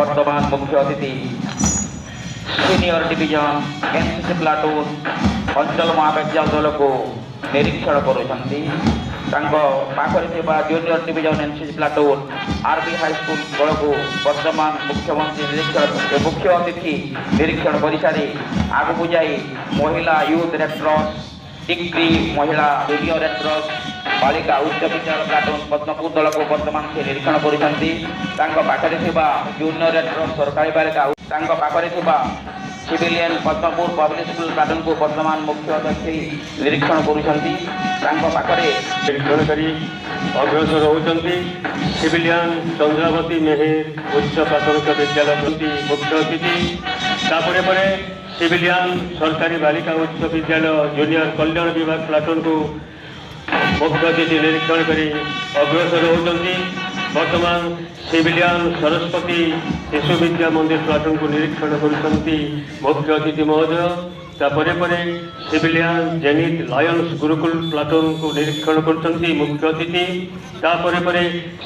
वर्तमान मुख्य अतिथि सीनियर डिविजन एनसीसी प्लाटून अंचल महाविद्यालय को निरीक्षण करुछंती। Junior division NCC platoon RB high school दल को वर्तमान मुख्यमंत्री निरीक्षण मुख्य अतिथि निरीक्षण कर सारी आगू जाई महिला यूथ रेड क्रॉस डिग्री महिला जूनियर रेड क्रॉस बालिका उच्च विद्यालय प्लाटून पद्मपुर दल को वर्तमान से निरीक्षण कर जूनियर रेड क्रॉस सरकारी बालिका civilian Padampur public school platoon को वर्तमान मुख्य अतिथि निरीक्षण कर अग्रसर होती सिविलियन चंद्रावती मेहर उच्च प्राथमिक विद्यालय मुख्य अतिथि सिविलियन सरकारी बालिका उच्च विद्यालय जूनियर कल्याण विभाग प्लाटून को मुख्य अतिथि निरीक्षण कर अग्रसर होती। वर्तमान सिविलियन सरस्वती शिशु विद्या मंदिर प्लाटून को निरीक्षण कर मुख्य अतिथि महोदय। Civilian zenith Lions Gurukul platoon को निरीक्षण कर मुख्य अतिथि।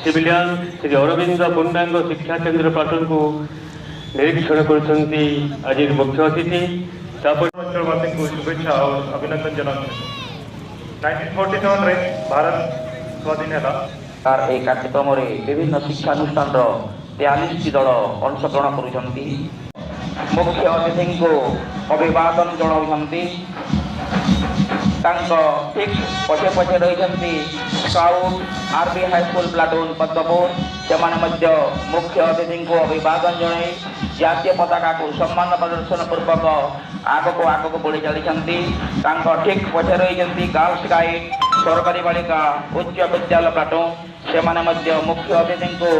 सिविलियन श्री अरविंद पूर्णांग शिक्षा केन्द्र प्लाटून को निरीक्षण कर आज मुख्य अतिथि। को शुभेच्छा और अभिनंदन जनाते 1947 भारत स्वाधीन है। कार्यक्रम विभिन्न शिक्षानुष्ठान 43 दल अंशग्रहण कर मुख्य अतिथि को अभिवादन जनाउछंती। ठीक पछे पछे रही scout RB high school platoon Padampur से मुख्य अतिथि को अभिवादन जन जातीय पताका को सम्मान प्रदर्शन पूर्वक आग को बढ़ी चलती। ठीक पछे रही गर्ल्स गाइड सरकारी बालिका उच्च विद्यालय प्लाटून से मुख्य अतिथि को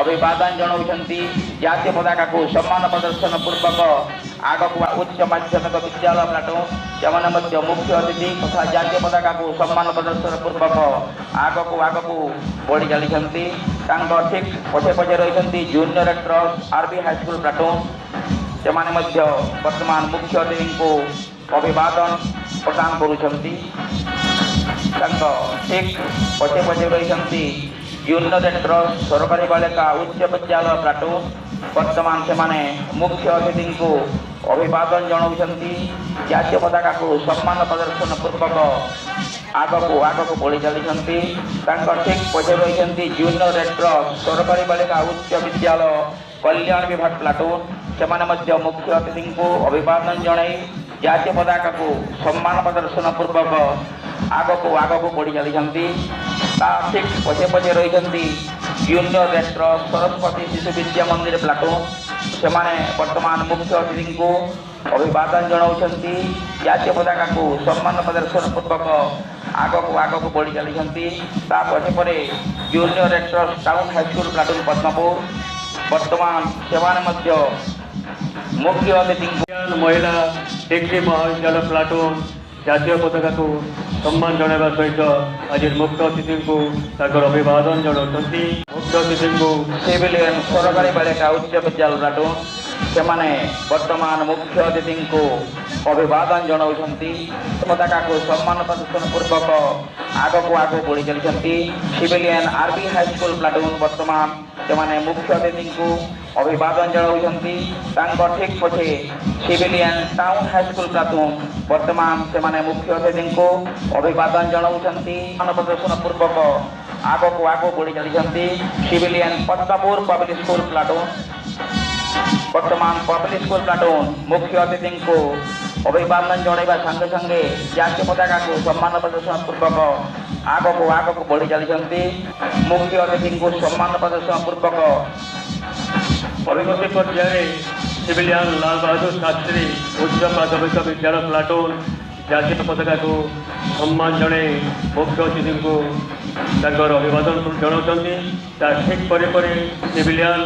अभिवादन जनाउछंती। जातीय पताका को सम्मान प्रदर्शन पूर्वक आग को उच्च माध्यमिक विद्यालय प्लाटून से मुख्य अतिथि तथा जातीय पताका को सम्मान प्रदर्शन पूर्वक आग को बढ़ी चलती। ठीक पछे पछे रही junior red cross RB high school platoon से वर्तमान मुख्य अतिथि को अभिवादन प्रदान करुछंती। ठीक पछे पछे रही जूनियर रेड क्रॉस सरकारी बालिका उच्च विद्यालय प्लाटून वर्तमान से मुख्य अतिथि को अभिवादन जनाउछंती। जातीय पताका को सम्मान प्रदर्शन पूर्वक आग को बढ़ी चलती। ठीक पछे रही जूनियर रेड क्रॉस सरकारी बालिका उच्च विद्यालय कल्याण विभाग प्लाटून से मुख्य अतिथि को अभिवादन जनाई जातीय पताका को सम्मान प्रदर्शन पूर्वक आग को बढ़ी चलती। ठीक पछे पछे रही junior red cross Saraswati Shishu Vidya मंदिर प्लाटून से वर्तमान मुख्य अतिथि को अभिवादन जनाउछंती। जातीय पताका को सम्मान प्रदर्शन पूर्वक आग को बढ़ी चलती। पछे junior red cross town high school platoon Padampur वर्तमान से मुख्य अतिथि महिला डिग्री महाविद्यालय प्लाटून जातीय पताका को सम्मान जनावा सहित आज मुख्य अतिथि को अभिवादन जनाउछंती। मुख्य अतिथि को सिविलियन सरकारी बालिका उच्च विद्यालय प्लाटून से वर्तमान मुख्य अतिथि को अभिवादन जनाउछंती। पताका को सम्मान प्रदर्शन पूर्वक आग को बढ़ी चलती। सिविलियन आरबी हाईस्कूल प्लाटून वर्तमान से मुख्य अतिथि को अभिवादन जनाउछंती। ठीक पछे सिविलियन टाउन हाईस्कूल प्लाटून वर्तमान से मुख्य अतिथि को अभिवादन जनाउछंती। प्रदर्शन पूर्वक आग को बढ़ी चलती। Civilian Padampur public school platoon वर्तमान पब्लिक स्कूल प्लाटून मुख्य अतिथि को अभिवादन जनाइबा संगे संगे जातीय पताका को सम्मान प्रदर्शन पूर्वक आग को बढ़ी चलती। मुख्य अतिथि को सम्मान प्रदर्शन पूर्वक परवर्ती पर्याय सिविलियन लाल बहादुर शास्त्री उच्च प्राथमिक विद्यालय प्लाटून जातीय पताका को सम्मान जनाई मुख्य अतिथि को अभिवादन जनाउछंती। ठीक पर सिविलियन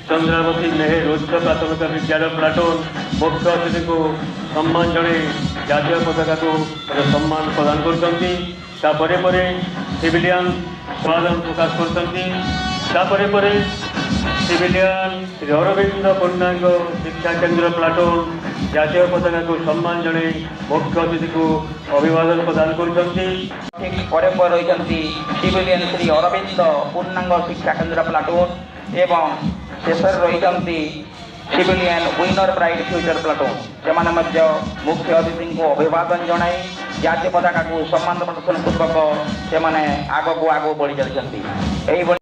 चंद्रावती मेहर उच्च प्राथमिक विद्यालय प्लाटून मुख्य अतिथि को सम्मान जनाई जातीय पताका को सम्मान प्रदान कर सिविलियन स्वागत प्रकाश कर सिविलियन श्री अरविंद पूर्णांग शिक्षा केन्द्र प्लाटून जातीय पताका को सम्मान जनाई मुख्य अतिथि को अभिवादन प्रदान कर रही सिविलियन श्री अरविंद पूर्णांग शिक्षा केन्द्र प्लाटून एवं ଶେଷରେ ରହିଛନ୍ତି civilian winner pride future platoon. ସେମାନେ ମଧ୍ୟ ମୁଖ୍ୟ ଅତିଥିଙ୍କୁ ଅଭିବାଦନ ଜଣାଇ ଜାତୀୟ ପତାକାକୁ ସମ୍ମାନ ପ୍ରଦର୍ଶନ ପୂର୍ବକ ସେମାନେ ଆଗକୁ ବଢ଼ି ଚାଲିଛନ୍ତି। ଏହିଭଳି